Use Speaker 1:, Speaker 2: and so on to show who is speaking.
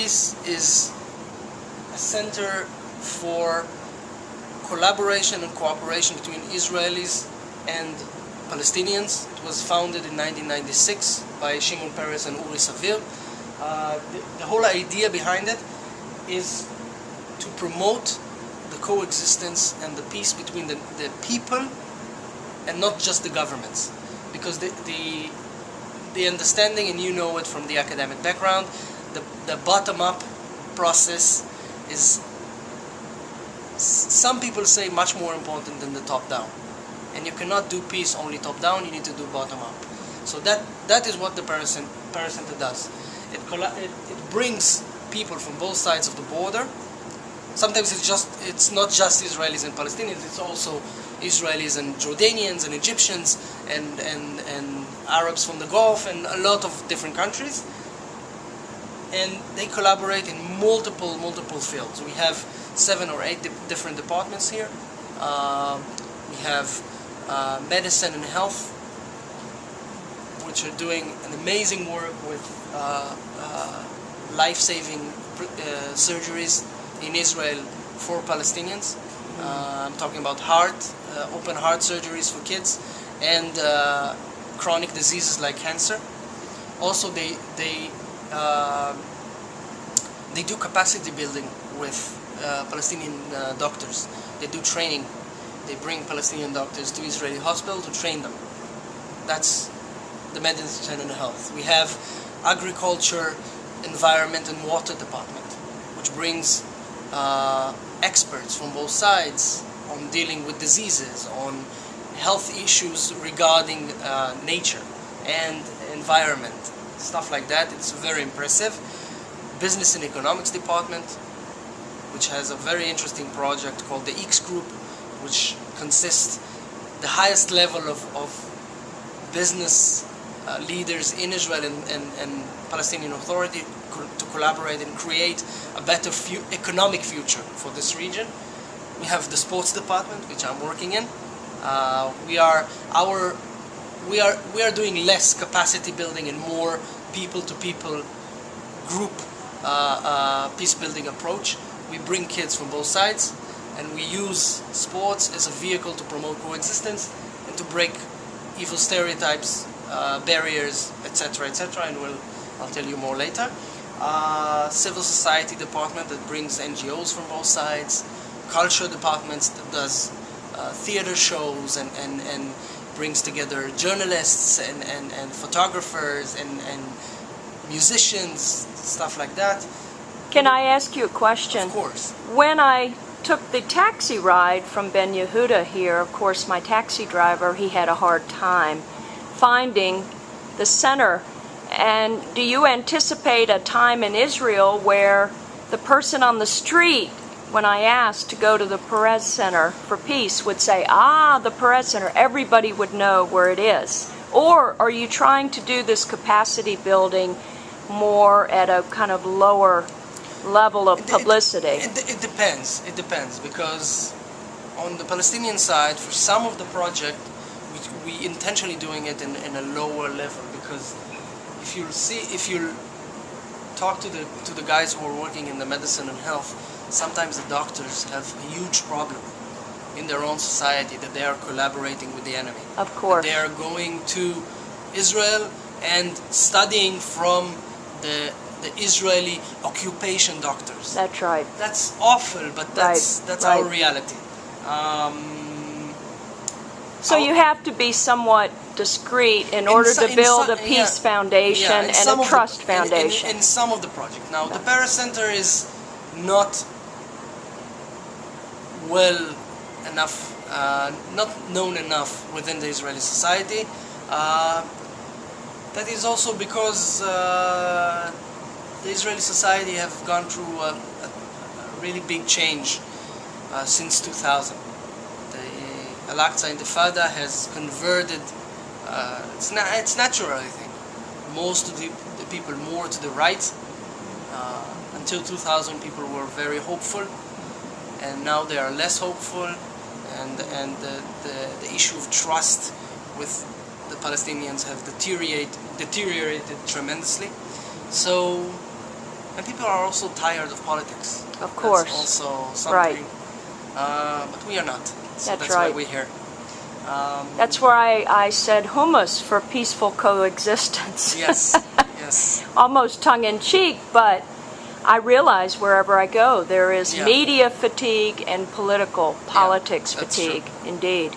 Speaker 1: peace is a center for collaboration and cooperation between Israelis and Palestinians. It was founded in 1996 by Shimon Peres and Uri Savir. The whole idea behind it is to promote the coexistence and the peace between the people and not just the governments. Because the understanding, and you know it from the academic background, the bottom-up process is, some people say, much more important than the top-down. And you cannot do peace only top-down, you need to do bottom-up. So that is what the Peres Center does. It brings people from both sides of the border. Sometimes it's not just Israelis and Palestinians, it's also Israelis and Jordanians and Egyptians and Arabs from the Gulf and a lot of different countries. And they collaborate in multiple fields. We have 7 or 8 different departments here. We have medicine and health, which are doing an amazing work with life-saving surgeries in Israel for Palestinians. I'm talking about open heart surgeries for kids, and chronic diseases like cancer. Also, they do capacity building with Palestinian doctors. They do training. They bring Palestinian doctors to Israeli hospital to train them. That's the medicine and health. We have agriculture, environment and water department, which brings experts from both sides on dealing with diseases, on health issues regarding nature and environment, stuff like that. It's very impressive. Business and economics department, which has a very interesting project called the X Group, which consists the highest level of business leaders in Israel and Palestinian Authority to collaborate and create a better economic future for this region. We have the sports department, which I'm working in. We are doing less capacity building and more people-to-people group peace building approach. We bring kids from both sides, and we use sports as a vehicle to promote coexistence and to break evil stereotypes, barriers, etc., etc. And I'll tell you more later. Civil society department that brings NGOs from both sides. Culture departments that does theater shows and brings together journalists and photographers and musicians, stuff like that.
Speaker 2: Can I ask you a question?
Speaker 1: Of course.
Speaker 2: When I took the taxi ride from Ben Yehuda here, of course my taxi driver, he had a hard time finding the center. And do you anticipate a time in Israel where the person on the street, when I asked to go to the Peres Center for Peace, would say, the Peres Center, everybody would know where it is? Or are you trying to do this capacity building more at a kind of lower level of publicity?
Speaker 1: It depends. It depends, because on the Palestinian side, for some of the project, we intentionally doing it in a lower level, because if you talk to the guys who are working in the medicine and health, sometimes the doctors have a huge problem in their own society that they are collaborating with the enemy.
Speaker 2: Of course.
Speaker 1: That they are going to Israel and studying from the Israeli occupation doctors.
Speaker 2: That's right.
Speaker 1: That's awful, but that's
Speaker 2: right.
Speaker 1: our reality.
Speaker 2: So you have to be somewhat discreet in order to build a peace foundation and a trust foundation.
Speaker 1: In some of the project. Now, the Peres Center is not well enough, not known enough within the Israeli society. That is also because the Israeli society have gone through a really big change since 2000. The Al-Aqsa Intifada has converted, it's natural, I think, most of the people more to the right. Until 2000 people were very hopeful, and now they are less hopeful, and the issue of trust with the Palestinians have deteriorated tremendously. So And people are also tired of politics.
Speaker 2: Of course.
Speaker 1: That's also something.
Speaker 2: Right.
Speaker 1: But we are not. So
Speaker 2: That's
Speaker 1: why
Speaker 2: right.
Speaker 1: we're here.
Speaker 2: That's why I said hummus for peaceful coexistence.
Speaker 1: Yes, yes.
Speaker 2: Almost tongue-in-cheek, but I realize wherever I go there is
Speaker 1: Yeah.
Speaker 2: media fatigue and politics
Speaker 1: that's
Speaker 2: fatigue, indeed.